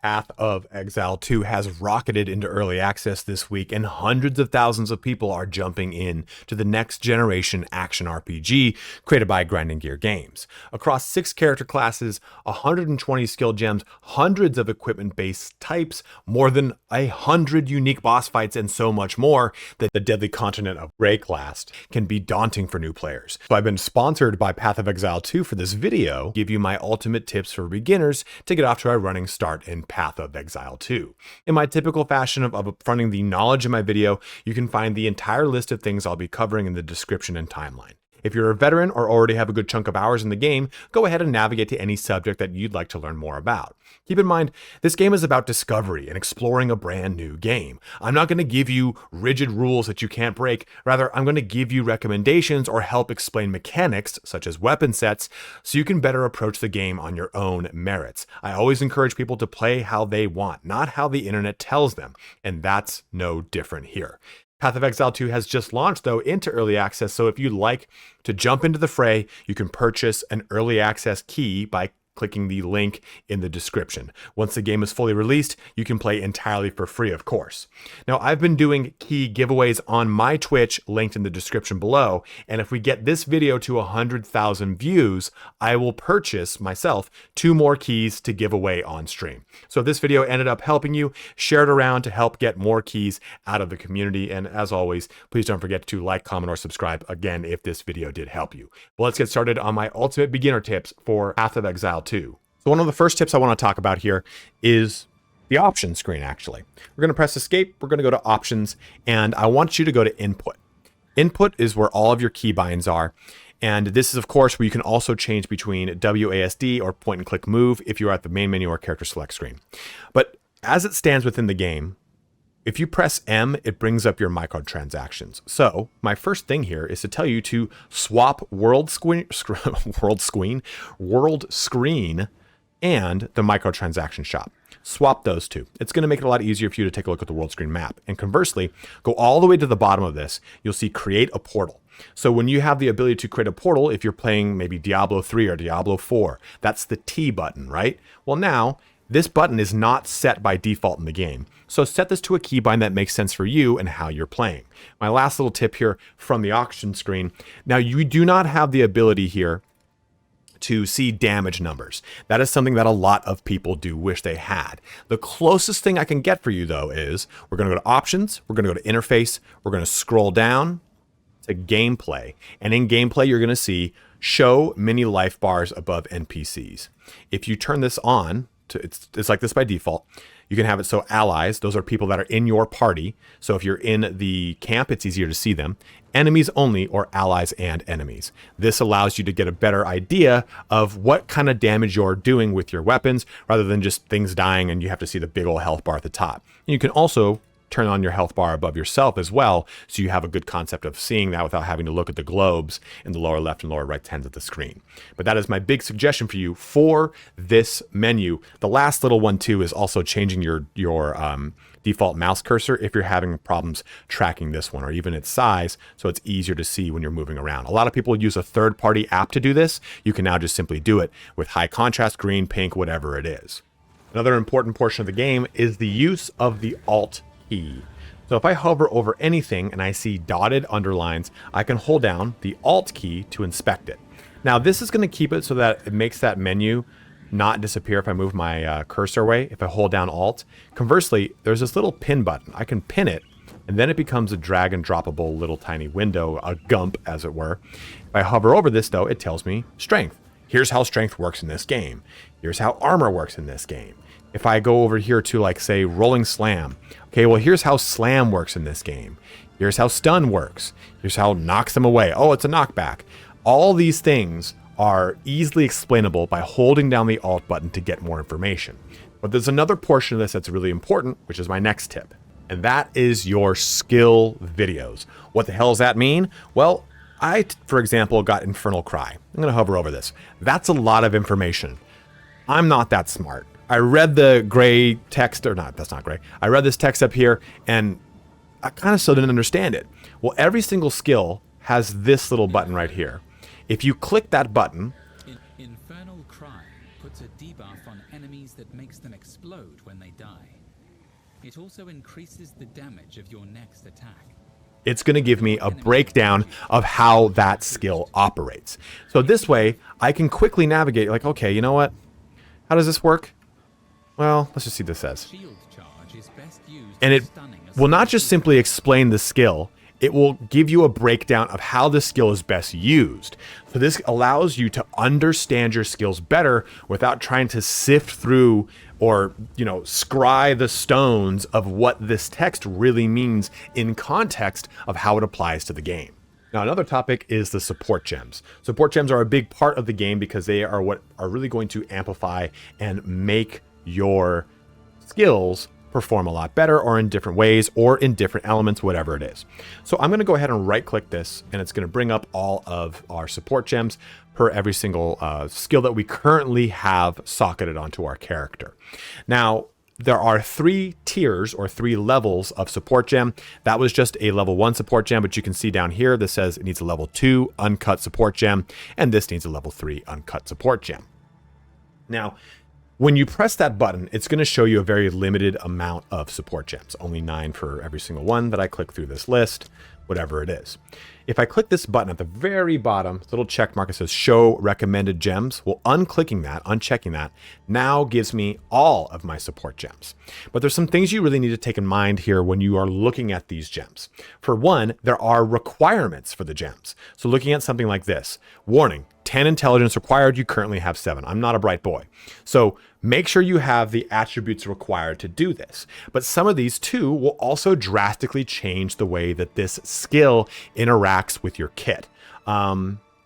Path of Exile 2 has rocketed into early access this week, and hundreds of thousands of people are jumping in to the next generation action RPG created by Grinding Gear Games. Across 6 character classes, 120 skill gems, hundreds of equipment-based types, more than 100 unique boss fights, and so much more, that the deadly continent of Breaklast can be daunting for new players. So I've been sponsored by Path of Exile 2 for this video, give you my ultimate tips for beginners to get off to a running start in Path of Exile 2. In my typical fashion of upfronting the knowledge in my video, you can find the entire list of things I'll be covering in the description and timeline. If you're a veteran or already have a good chunk of hours in the game, go ahead and navigate to any subject that you'd like to learn more about. Keep in mind, this game is about discovery and exploring a brand new game. I'm not going to give you rigid rules that you can't break. Rather, I'm going to give you recommendations or help explain mechanics, such as weapon sets, so you can better approach the game on your own merits. I always encourage people to play how they want, not how the internet tells them, and that's no different here. Path of Exile 2 has just launched, though, into early access, so if you'd like to jump into the fray, you can purchase an early access key by clicking the link in the description. Once the game is fully released, you can play entirely for free, of course. Now, I've been doing key giveaways on my Twitch, linked in the description below, and if we get this video to 100,000 views, I will purchase myself 2 more keys to give away on stream. So if this video ended up helping you, share it around to help get more keys out of the community, and as always, please don't forget to like, comment, or subscribe again if this video did help you. Well, let's get started on my ultimate beginner tips for Path of Exile 2. So one of the first tips I want to talk about here is the options screen, actually. We're going to press escape, we're going to go to options, and I want you to go to input. Input is where all of your keybinds are, and this is, of course, where you can also change between WASD or point and click move if you're at the main menu or character select screen. But as it stands within the game, if you press M, it brings up your microtransactions. So my first thing here is to tell you to swap world screen and the microtransaction shop. Swap those two. It's going to make it a lot easier for you to take a look at the world screen map. And conversely, go all the way to the bottom of this. You'll see create a portal. So when you have the ability to create a portal, if you're playing maybe Diablo 3 or Diablo 4, that's the T button, right? Well, now this button is not set by default in the game. So set this to a keybind that makes sense for you and how you're playing. My last little tip here from the auction screen. Now, you do not have the ability here to see damage numbers. That is something that a lot of people do wish they had. The closest thing I can get for you, though, is we're going to go to options, we're going to go to interface, we're going to scroll down to gameplay. And in gameplay, you're going to see show mini life bars above NPCs. If you turn this on, it's like this by default. You can have it so allies, those are people that are in your party. So if you're in the camp, it's easier to see them. Enemies only, or allies and enemies. This allows you to get a better idea of what kind of damage you're doing with your weapons, rather than just things dying and you have to see the big old health bar at the top. And you can also turn on your health bar above yourself as well, so you have a good concept of seeing that without having to look at the globes in the lower left and lower right hands of the screen. But that is my big suggestion for you for this menu. The last little one too is also changing your default mouse cursor if you're having problems tracking this one, or even its size, so it's easier to see when you're moving around. A lot of people use a third-party app to do this. You can now just simply do it with high contrast, green, pink, whatever it is. Another important portion of the game is the use of the Alt key. So if I hover over anything and I see dotted underlines, I can hold down the Alt key to inspect it. Now this is going to keep it so that it makes that menu not disappear if I move my cursor away, if I hold down Alt. Conversely, there's this little pin button. I can pin it, and then it becomes a drag and droppable little tiny window, a gump as it were. If I hover over this though, it tells me strength. Here's how strength works in this game. Here's how armor works in this game. If I go over here to, like, say, rolling slam. Okay, well, here's how slam works in this game. Here's how stun works. Here's how knocks them away. Oh, it's a knockback. All these things are easily explainable by holding down the Alt button to get more information. But there's another portion of this that's really important, which is my next tip. And that is your skill videos. What the hell does that mean? Well, I, for example, got Infernal Cry. I'm going to hover over this. That's a lot of information. I'm not that smart. I read the gray text, or not, that's not gray. I read this text up here and I kind of still didn't understand it. Well, every single skill has this little button right here. If you click that button, Infernal Cry puts a debuff on enemies that makes them explode. explode when they die. It also increases the damage of your next attack. It's going to give me a breakdown of how that skill operates. So this way, I can quickly navigate, like, okay, you know what? How does this work? Well, let's just see what this says. Shield charge is best used And it for stunning a will not just simply explain the skill, it will give you a breakdown of how the skill is best used. So this allows you to understand your skills better without trying to sift through or, scry the stones of what this text really means in context of how it applies to the game. Now, another topic is the support gems. Support gems are a big part of the game because they are what are really going to amplify and make your skills perform a lot better, or in different ways, or in different elements, whatever it is. So I'm going to go ahead and right click this, and it's going to bring up all of our support gems per every single skill that we currently have socketed onto our character. Now, there are 3 tiers or 3 levels of support gem. That was just a level 1 support gem, but you can see down here, this says it needs a level 2 uncut support gem, and this needs a level 3 uncut support gem. Now, when you press that button, it's going to show you a very limited amount of support gems, only 9 for every single one that I click through this list, whatever it is. If I click this button at the very bottom, this little check mark that says show recommended gems, well, unchecking that now gives me all of my support gems. But there's some things you really need to take in mind here when you are looking at these gems. For one, there are requirements for the gems. So looking at something like this, warning, 10 intelligence required, you currently have 7. I'm not a bright boy. So make sure you have the attributes required to do this. But some of these too will also drastically change the way that this skill interacts with your kit.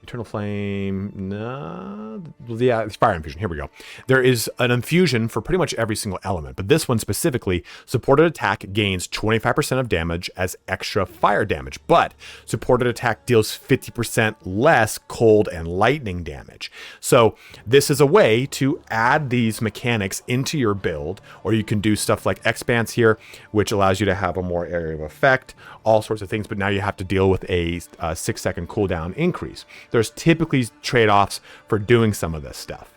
Eternal Flame, no, yeah, it's Fire Infusion, here we go. There is an infusion for pretty much every single element, but this one specifically, supported attack gains 25% of damage as extra fire damage, but supported attack deals 50% less cold and lightning damage. So this is a way to add these mechanics into your build, or you can do stuff like Expanse here, which allows you to have a more area of effect, all sorts of things, but now you have to deal with a 6-second cooldown increase. There's typically trade-offs for doing some of this stuff.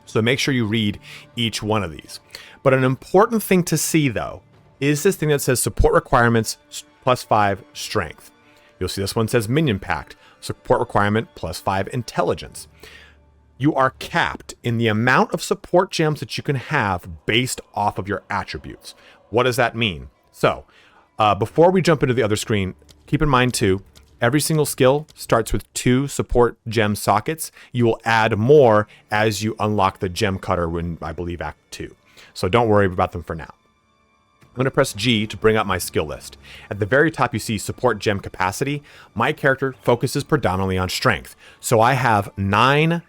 So make sure you read each one of these. But an important thing to see, though, is this thing that says support requirements +5 strength. You'll see this one says minion pact, support requirement +5 intelligence. You are capped in the amount of support gems that you can have based off of your attributes. What does that mean? So before we jump into the other screen, keep in mind too, every single skill starts with 2 support gem sockets. You will add more as you unlock the gem cutter in, I believe, Act 2. So don't worry about them for now. I'm going to press G to bring up my skill list. At the very top, you see support gem capacity. My character focuses predominantly on strength. So I have 9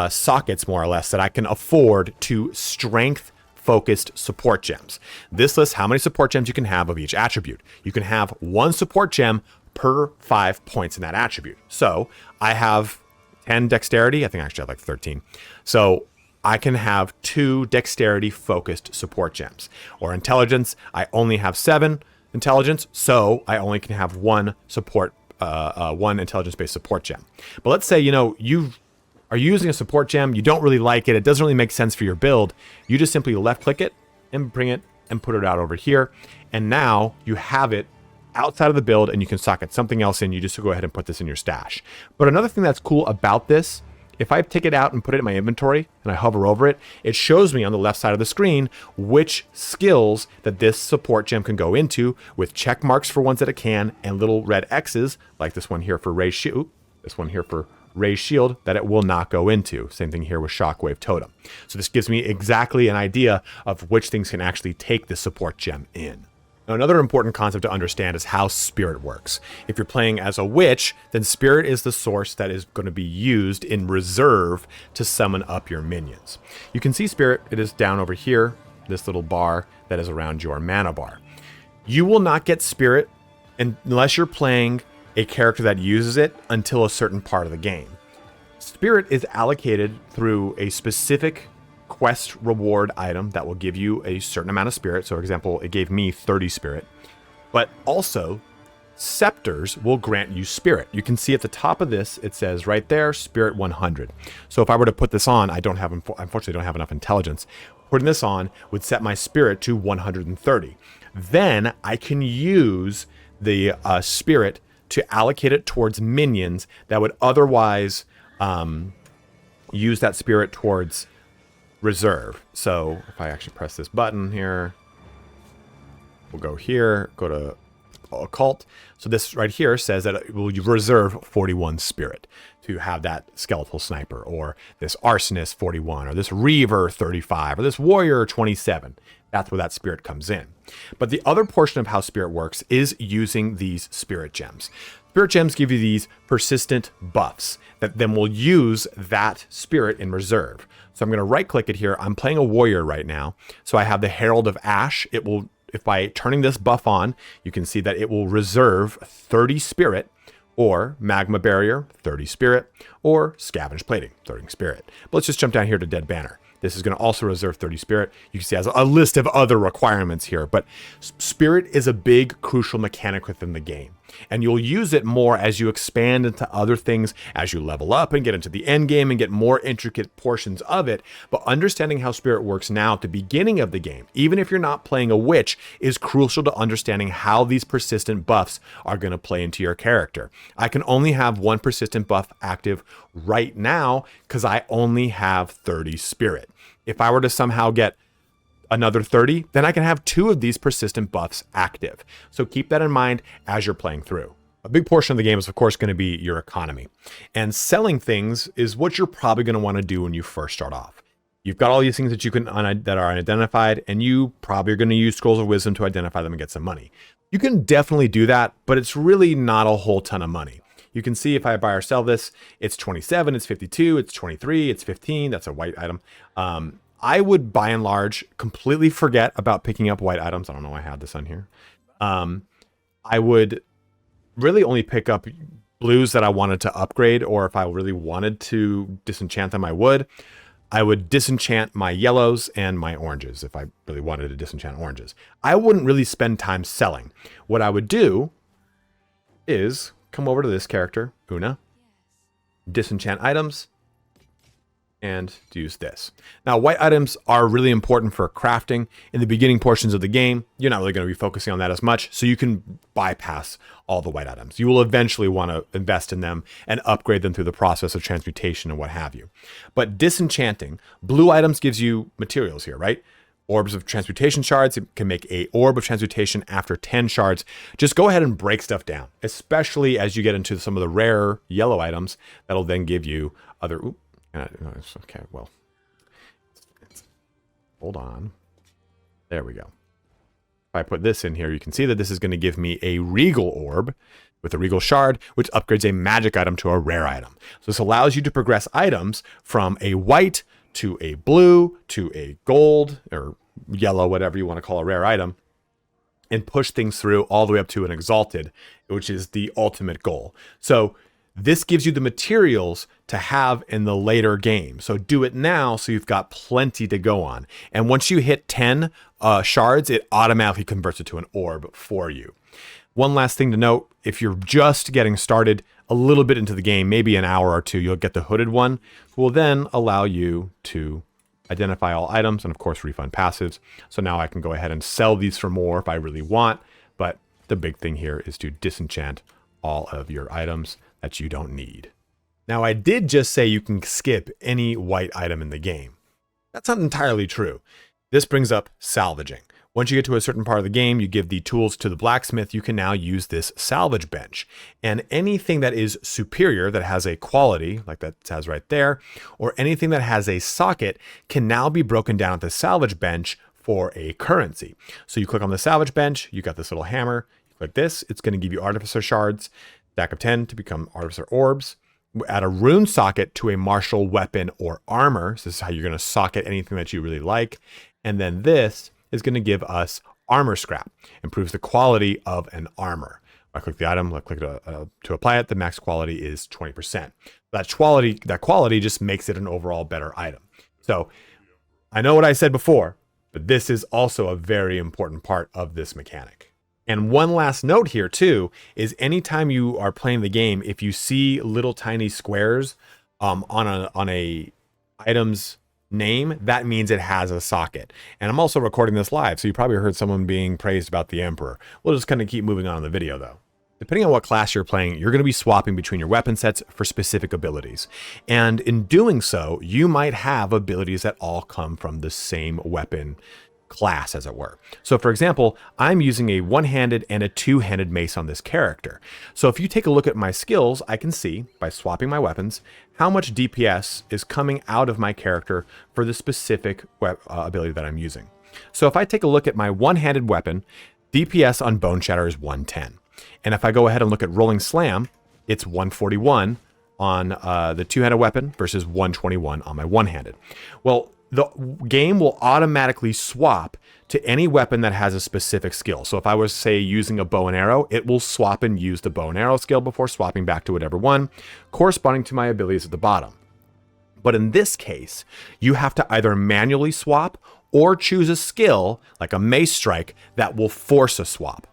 sockets, more or less, that I can afford to strength-focused support gems. This lists how many support gems you can have of each attribute. You can have 1 support gem per 5 points in that attribute. So I have 10 dexterity. I think actually I have like 13. So I can have 2 dexterity focused support gems. Or intelligence, I only have 7 intelligence, so I only can have 1 support, 1 intelligence based support gem. But let's say, you are using a support gem, you don't really like it, it doesn't really make sense for your build. You just simply left click it and bring it and put it out over here. And now you have it outside of the build and you can socket something else in. You just go ahead and put this in your stash. But another thing that's cool about this, if I take it out and put it in my inventory and I hover over it, it shows me on the left side of the screen which skills that this support gem can go into, with check marks for ones that it can and little red X's like this one here for Raise Shield, this one here for Raise Shield, that it will not go into. Same thing here with Shockwave Totem. So this gives me exactly an idea of which things can actually take the support gem in. Now, another important concept to understand is how Spirit works. If you're playing as a witch, then Spirit is the source that is going to be used in reserve to summon up your minions. You can see Spirit, it is down over here, this little bar that is around your mana bar. You will not get Spirit unless you're playing a character that uses it until a certain part of the game. Spirit is allocated through a specific quest reward item that will give you a certain amount of spirit. So for example, it gave me 30 spirit, but also scepters will grant you spirit. You can see at the top of this, it says right there, spirit 100. So if I were to put this on, unfortunately don't have enough intelligence. Putting this on would set my spirit to 130. Then I can use the spirit to allocate it towards minions that would otherwise use that spirit towards reserve. So if I actually press this button here, we'll go here, go to occult. So this right here says that it will reserve 41 spirit to have that skeletal sniper, or this arsonist 41, or this reaver 35, or this warrior 27. That's where that spirit comes in. But the other portion of how spirit works is using these spirit gems. Spirit gems give you these persistent buffs that then will use that spirit in reserve. So I'm going to right click it here. I'm playing a warrior right now. So I have the Herald of Ash. It will, if by turning this buff on, you can see that it will reserve 30 spirit, or Magma Barrier, 30 spirit, or Scavenge Plating, 30 spirit. But let's just jump down here to Dead Banner. This is going to also reserve 30 spirit. You can see it has a list of other requirements here, but spirit is a big, crucial mechanic within the game. And you'll use it more as you expand into other things, as you level up and get into the end game and get more intricate portions of it. But understanding how spirit works now at the beginning of the game, even if you're not playing a witch, is crucial to understanding how these persistent buffs are going to play into your character. I can only have one persistent buff active right now because I only have 30 spirit. If I were to somehow get another 30, then I can have 2 of these persistent buffs active. So keep that in mind as you're playing through. A big portion of the game is, of course, going to be your economy. And selling things is what you're probably going to want to do when you first start off. You've got all these things that you can that are unidentified, and you probably are going to use Scrolls of Wisdom to identify them and get some money. You can definitely do that, but it's really not a whole ton of money. You can see if I buy or sell this, it's 27, it's 52, it's 23, it's 15. That's a white item. I would, by and large, completely forget about picking up white items. I don't know why I had this on here. I would really only pick up blues that I wanted to upgrade, or if I really wanted to disenchant them, I would. I would disenchant my yellows and my oranges if I really wanted to disenchant oranges. I wouldn't really spend time selling. What I would do is come over to this character, Una, disenchant items, and use this. Now, white items are really important for crafting. In the beginning portions of the game, you're not really going to be focusing on that as much, so you can bypass all the white items. You will eventually want to invest in them and upgrade them through the process of transmutation and what have you. But disenchanting, blue items gives you materials here, right? Orbs of transmutation shards, it can make a orb of transmutation after 10 shards. Just go ahead and break stuff down, especially as you get into some of the rare yellow items that'll then give you other... Okay, well, hold on. There we go. If I put this in here, you can see that this is going to give me a regal orb with a regal shard, which upgrades a magic item to a rare item. So this allows you to progress items from a white to a blue to a gold or yellow, whatever you want to call a rare item, and push things through all the way up to an exalted, which is the ultimate goal. So this gives you the materials to have in the later game. So do it now so you've got plenty to go on. And once you hit 10 shards, it automatically converts it to an orb for you. One last thing to note, if you're just getting started a little bit into the game, maybe an hour or two, you'll get the hooded one, will then allow you to identify all items and of course refund passives. So now I can go ahead and sell these for more if I really want. But the big thing here is to disenchant all of your items that you don't need. Now, I did just say you can skip any white item in the game. That's not entirely true. This brings up salvaging. Once you get to a certain part of the game, you give the tools to the blacksmith, you can now use this salvage bench. And anything that is superior, that has a quality, like that says right there, or anything that has a socket can now be broken down at the salvage bench for a currency. So you click on the salvage bench, you got this little hammer, you click this, it's going to give you artificer shards, stack of 10 to become artificer orbs. Add a rune socket to a martial weapon or armor. So this is how you're going to socket anything that you really like. And then this is going to give us armor scrap. Improves the quality of an armor. I click the item, I click to apply it. The max quality is 20%. That quality just makes it an overall better item. So I know what I said before, but this is also a very important part of this mechanic. And one last note here too is anytime you are playing the game, if you see little tiny squares on a item's name, that means it has a socket. And I'm also recording this live, so you probably heard someone being praised about the Emperor. We'll just kind of keep moving on in the video though. Depending on what class you're playing, you're going to be swapping between your weapon sets for specific abilities. And in doing so, you might have abilities that all come from the same weapon class, as it were. So for example, I'm using a one-handed and a two-handed mace on this character. So if you take a look at my skills, I can see by swapping my weapons how much DPS is coming out of my character for the specific ability that I'm using. So if I take a look at my one-handed weapon, DPS on Bone Shatter is 110. And if I go ahead and look at Rolling Slam, it's 141 on the two-handed weapon versus 121 on my one-handed. Well, the game will automatically swap to any weapon that has a specific skill. So if I was, say, using a bow and arrow, it will swap and use the bow and arrow skill before swapping back to whatever one, corresponding to my abilities at the bottom. But in this case, you have to either manually swap or choose a skill, like a mace strike, that will force a swap.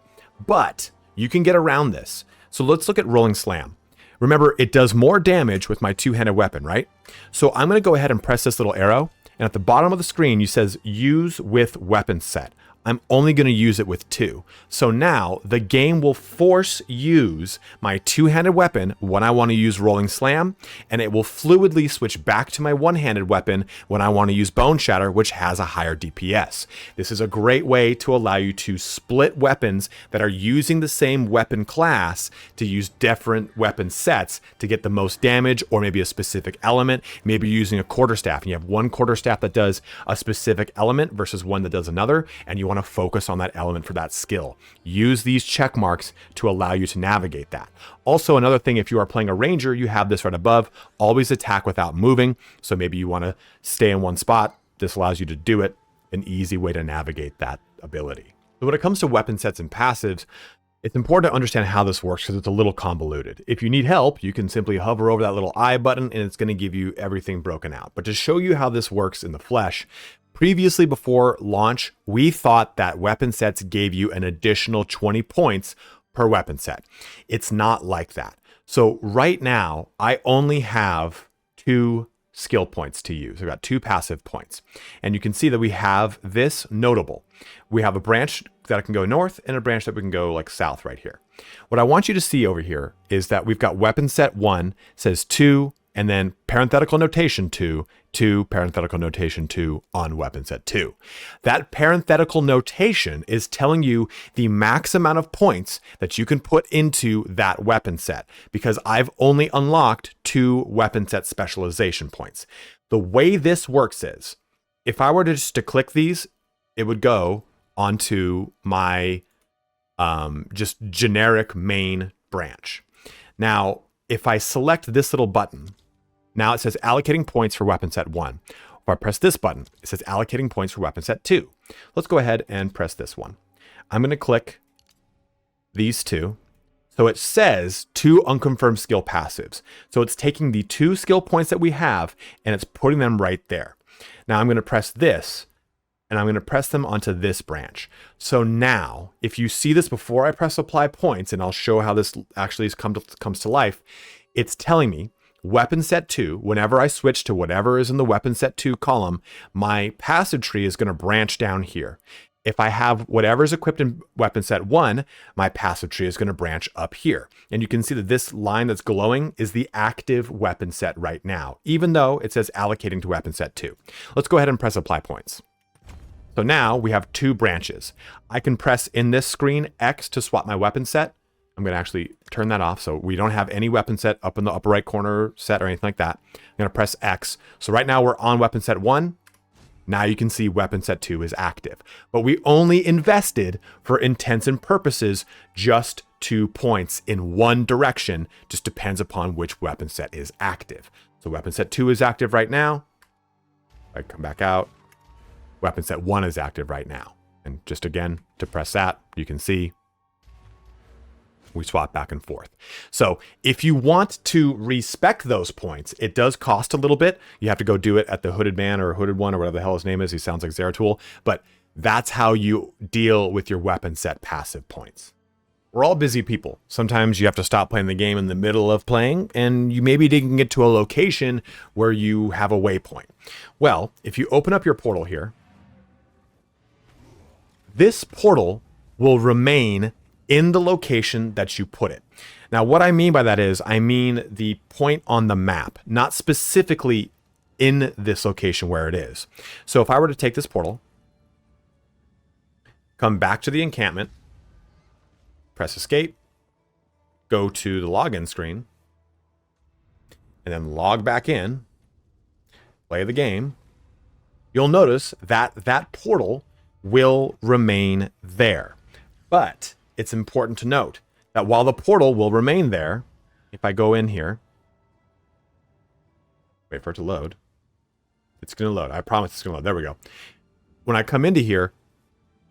But you can get around this. So let's look at Rolling Slam. Remember, it does more damage with my two-handed weapon, right? So I'm going to go ahead and press this little arrow. And at the bottom of the screen, you says use with weapon set. I'm only going to use it with two. So now the game will force use my two-handed weapon when I want to use Rolling Slam, and it will fluidly switch back to my one-handed weapon when I want to use Bone Shatter, which has a higher DPS. This is a great way to allow you to split weapons that are using the same weapon class to use different weapon sets to get the most damage, or maybe a specific element. Maybe you're using a quarterstaff and you have one quarterstaff that does a specific element versus one that does another, and you want to focus on that element for that skill. Use these check marks to allow you to navigate that. Also, another thing, if you are playing a ranger, you have this right above, always attack without moving. So maybe you want to stay in one spot. This allows you to do it, an easy way to navigate that ability. So when it comes to weapon sets and passives, it's important to understand how this works because it's a little convoluted. If you need help, you can simply hover over that little I button and it's going to give you everything broken out. But to show you how this works in the flesh, previously before launch, we thought that weapon sets gave you an additional 20 points per weapon set. It's not like that. So right now, I only have 2 skill points to use. I've got 2 passive points. And you can see that we have this notable. We have a branch that can go north and a branch that we can go like south right here. What I want you to see over here is that we've got weapon set 1 says 2 and then parenthetical notation 2, parenthetical notation 2 on weapon set 2. That parenthetical notation is telling you the max amount of points that you can put into that weapon set, because I've only unlocked 2 weapon set specialization points. The way this works is, if I were to just to click these, it would go onto my just generic main branch. Now, if I select this little button, now it says allocating points for weapon set 1. If I press this button, it says allocating points for weapon set 2. Let's go ahead and press this one. I'm going to click these 2. So it says 2 unconfirmed skill passives. So it's taking the 2 skill points that we have and it's putting them right there. Now I'm going to press this and I'm going to press them onto this branch. So now, if you see this before I press apply points, and I'll show how this actually comes to life, it's telling me weapon set 2, whenever I switch to whatever is in the weapon set 2 column, my passive tree is going to branch down here. If I have whatever is equipped in weapon set 1, my passive tree is going to branch up here. And you can see that this line that's glowing is the active weapon set right now, even though it says allocating to weapon set 2. Let's go ahead and press apply points. So now we have 2 branches. I can press in this screen X to swap my weapon set. I'm going to actually turn that off so we don't have any weapon set up in the upper right corner set or anything like that. I'm going to press X. So right now we're on weapon set 1. Now you can see weapon set 2 is active. But we only invested, for intents and purposes, just 2 points in one direction. Just depends upon which weapon set is active. So weapon set 2 is active right now. I come back out. Weapon set 1 is active right now. And just again, to press that, you can see we swap back and forth. So if you want to respec those points, it does cost a little bit. You have to go do it at the Hooded Man or Hooded One or whatever the hell his name is. He sounds like Zeratul. But That's how you deal with your weapon set passive points. We're all busy people. Sometimes you have to stop playing the game in the middle of playing, and you maybe didn't get to a location where you have a waypoint. Well, if you open up your portal here, this portal will remain in the location that you put it. Now, what I mean by that is, I mean the point on the map, not specifically in this location where it is. So if I were to take this portal, come back to the encampment, press escape, go to the login screen, and then log back in, play the game, you'll notice that that portal will remain there. But it's important to note that while the portal will remain there, if I go in here, wait for it to load, it's going to load. I promise it's going to load. There we go. When I come into here,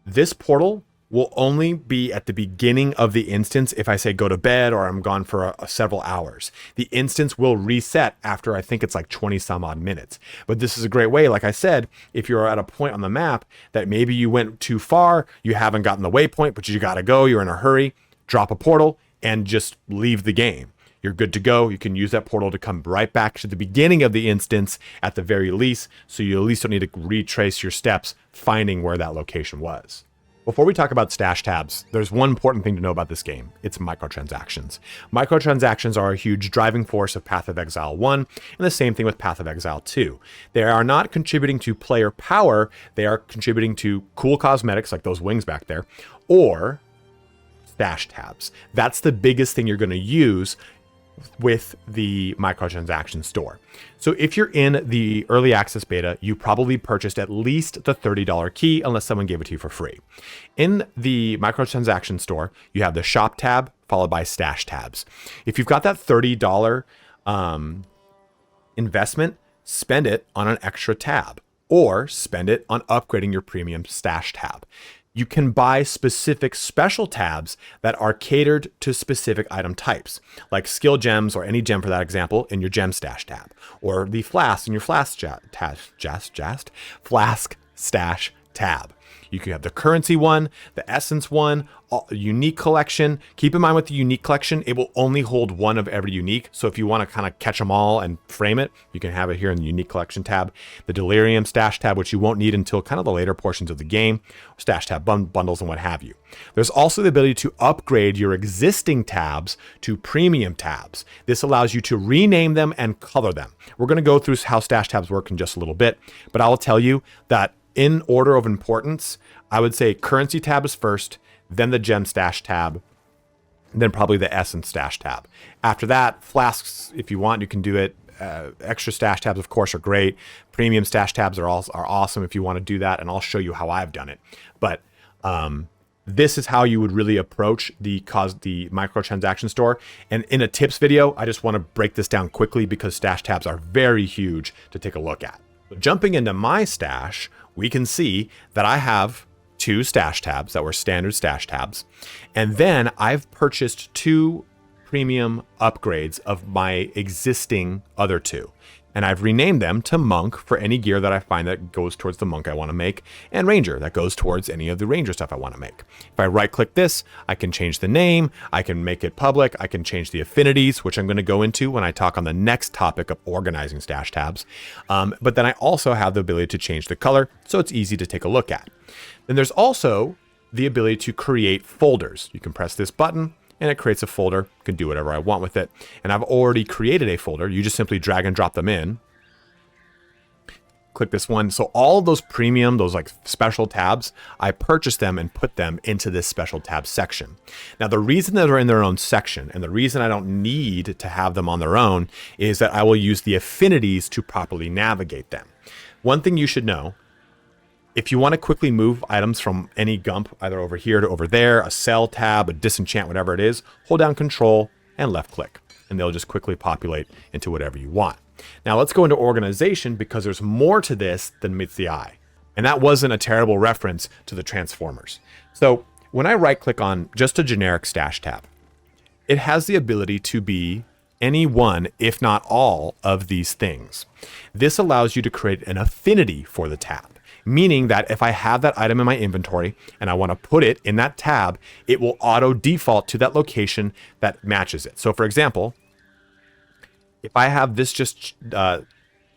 this portal will only be at the beginning of the instance if I say go to bed or I'm gone for several hours. The instance will reset after I think it's like 20 some odd minutes. But this is a great way, like I said, if you're at a point on the map that maybe you went too far, you haven't gotten the waypoint, but you got to go, you're in a hurry, drop a portal and just leave the game. You're good to go. You can use that portal to come right back to the beginning of the instance at the very least, so you at least don't need to retrace your steps finding where that location was. Before we talk about stash tabs, there's one important thing to know about this game. It's microtransactions. Microtransactions are a huge driving force of Path of Exile 1, and the same thing with Path of Exile 2. They are not contributing to player power, they are contributing to cool cosmetics like those wings back there, or stash tabs. That's the biggest thing you're going to use with the microtransaction store. So if you're in the early access beta, you probably purchased at least the $30 key unless someone gave it to you for free. In the microtransaction store, you have the shop tab followed by stash tabs. If you've got that $30 investment, spend it on an extra tab or spend it on upgrading your premium stash tab. You can buy specific special tabs that are catered to specific item types, like skill gems or any gem for that example in your gem stash tab, or the flask in your flask stash tab. You can have the currency one, the essence one, unique collection. Keep in mind with the unique collection, it will only hold one of every unique. So if you want to kind of catch them all and frame it, you can have it here in the unique collection tab. The delirium stash tab, which you won't need until kind of the later portions of the game, stash tab bundles and what have you. There's also the ability to upgrade your existing tabs to premium tabs. This allows you to rename them and color them. We're going to go through how stash tabs work in just a little bit, but I'll tell you that in order of importance, I would say currency tab is first, then the gem stash tab, then probably the essence stash tab. After that, flasks, if you want, you can do it. Extra stash tabs, of course, are great. Premium stash tabs are awesome if you want to do that, and I'll show you how I've done it. But this is how you would really approach the microtransaction store. And in a tips video, I just want to break this down quickly because stash tabs are very huge to take a look at. So jumping into my stash, we can see that I have 2 stash tabs that were standard stash tabs. And then I've purchased 2 premium upgrades of my existing other 2. And I've renamed them to Monk for any gear that I find that goes towards the Monk I want to make, and Ranger that goes towards any of the Ranger stuff I want to make. If I right click this, I can change the name, I can make it public, I can change the affinities, which I'm going to go into when I talk on the next topic of organizing stash tabs. But then I also have the ability to change the color, so it's easy to take a look at. Then there's also the ability to create folders. You can press this button, and it creates a folder. You can do whatever I want with it. And I've already created a folder. You just simply drag and drop them in. Click this one. So all of those premium, those like special tabs, I purchased them and put them into this special tab section. Now, the reason that they're in their own section and the reason I don't need to have them on their own is that I will use the affinities to properly navigate them. One thing you should know, if you want to quickly move items from any gump, either over here to over there, a sell tab, a disenchant, whatever it is, hold down Control and left click, and they'll just quickly populate into whatever you want. Now let's go into organization because there's more to this than meets the eye. And that wasn't a terrible reference to the Transformers. So when I right click on just a generic stash tab, it has the ability to be any one, if not all, of these things. This allows you to create an affinity for the tab, meaning that if I have that item in my inventory and I want to put it in that tab, it will auto default to that location that matches it. So for example, if I have this just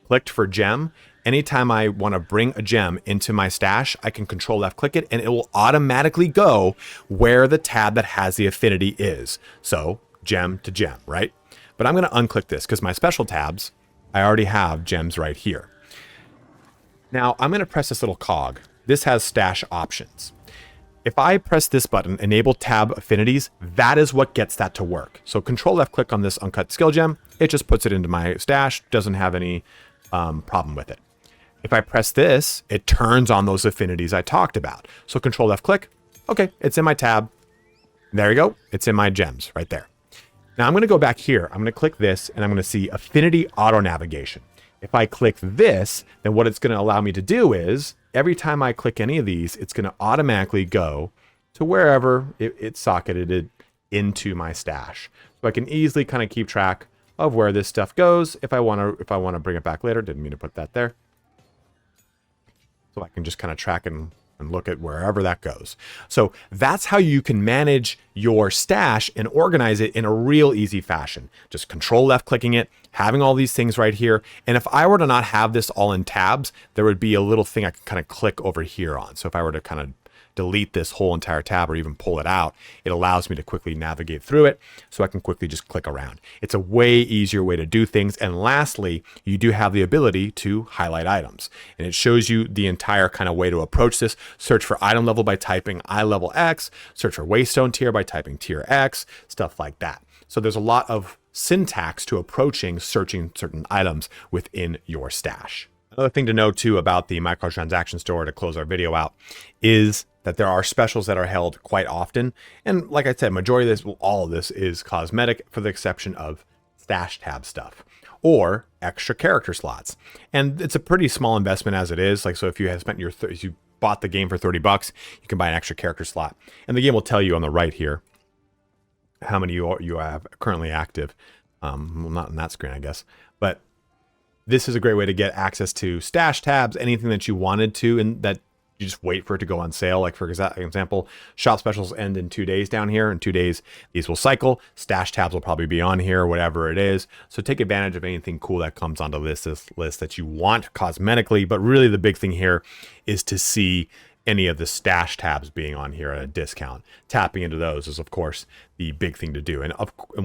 clicked for gem, anytime I want to bring a gem into my stash, I can control left click it and it will automatically go where the tab that has the affinity is. So gem to gem, right? But I'm going to unclick this because my special tabs, I already have gems right here. Now I'm going to press this little cog. This has stash options. If I press this button, enable tab affinities, that is what gets that to work. So control left click on this uncut skill gem. It just puts it into my stash, doesn't have any problem with it. If I press this, it turns on those affinities I talked about. So control left click. Okay, it's in my tab. There you go. It's in my gems right there. Now I'm going to go back here. I'm going to click this and I'm going to see affinity auto navigation. If I click this, then what it's going to allow me to do is every time I click any of these, it's going to automatically go to wherever it's socketed into my stash. So I can easily kind of keep track of where this stuff goes. If I want to bring it back later, didn't mean to put that there. So I can just kind of track and look at wherever that goes. So that's how you can manage your stash and organize it in a real easy fashion. Just control left clicking it, having all these things right here. And if I were to not have this all in tabs, there would be a little thing I could kind of click over here on. So if I were to kind of delete this whole entire tab or even pull it out, it allows me to quickly navigate through it so I can quickly just click around. It's a way easier way to do things. And lastly, you do have the ability to highlight items, and it shows you the entire kind of way to approach this. Search for item level by typing eye level X, search for waystone tier by typing tier X, stuff like that. So there's a lot of syntax to approaching searching certain items within your stash. Another thing to know too about the microtransaction store to close our video out is that there are specials that are held quite often. And like I said, majority of this, well, all of this is cosmetic for the exception of stash tab stuff or extra character slots. And it's a pretty small investment as it is. Like, so if you have spent if you bought the game for $30, you can buy an extra character slot. And the game will tell you on the right here how many you have currently active. Well, not on that screen, I guess, but this is a great way to get access to stash tabs, anything that you wanted to, and that you just wait for it to go on sale. Like for example, shop specials end in 2 days down here. In 2 days, these will cycle. Stash tabs will probably be on here, whatever it is. So take advantage of anything cool that comes onto this list that you want cosmetically. But really the big thing here is to see any of the stash tabs being on here at a discount. Tapping into those is, of course, the big thing to do. And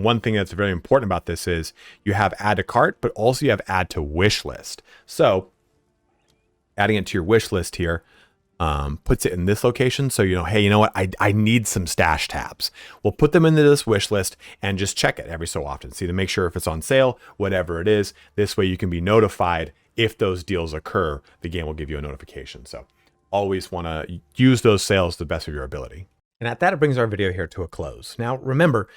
one thing that's very important about this is you have add to cart, but also you have add to wish list. So adding it to your wish list here puts it in this location. So, hey, you know what? I need some stash tabs. We'll put them into this wish list and just check it every so often. See to make sure if it's on sale, whatever it is. This way you can be notified if those deals occur. The game will give you a notification. So always want to use those sales to the best of your ability. And at that, it brings our video here to a close. Now, remember,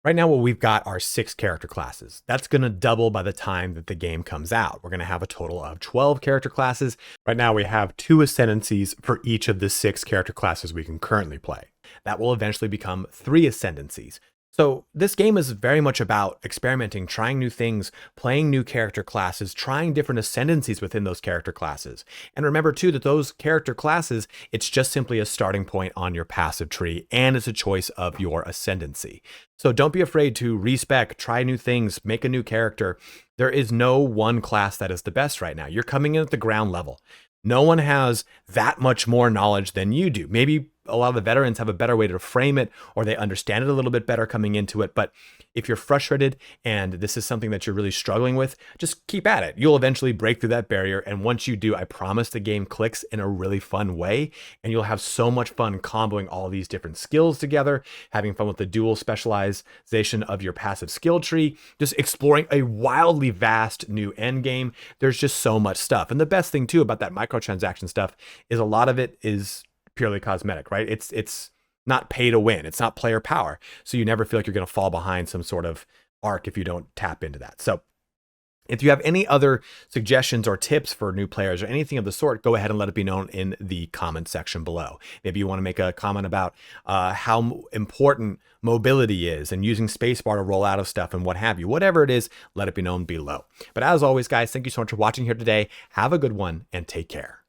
right now what we've got are 6 character classes. That's going to double by the time that the game comes out. We're going to have a total of 12 character classes. Right now we have 2 ascendancies for each of the 6 character classes we can currently play. That will eventually become 3 ascendancies. So this game is very much about experimenting, trying new things, playing new character classes, trying different ascendancies within those character classes. And remember too that those character classes, it's just simply a starting point on your passive tree, and it's a choice of your ascendancy. So don't be afraid to respec, try new things, make a new character. There is no one class that is the best right now. You're coming in at the ground level. No one has that much more knowledge than you do. Maybe a lot of the veterans have a better way to frame it, or they understand it a little bit better coming into it. But if you're frustrated and this is something that you're really struggling with, just keep at it. You'll eventually break through that barrier. And once you do, I promise the game clicks in a really fun way, and you'll have so much fun comboing all these different skills together, having fun with the dual specialization of your passive skill tree, just exploring a wildly vast new end game. There's just so much stuff. And the best thing too about that microtransaction stuff is a lot of it is purely cosmetic, right? It's not pay to win. It's not player power. So you never feel like you're going to fall behind some sort of arc if you don't tap into that. So if you have any other suggestions or tips for new players or anything of the sort, go ahead and let it be known in the comment section below. Maybe you want to make a comment about how important mobility is and using spacebar to roll out of stuff and what have you. Whatever it is, let it be known below. But as always, guys, thank you so much for watching here today. Have a good one and take care.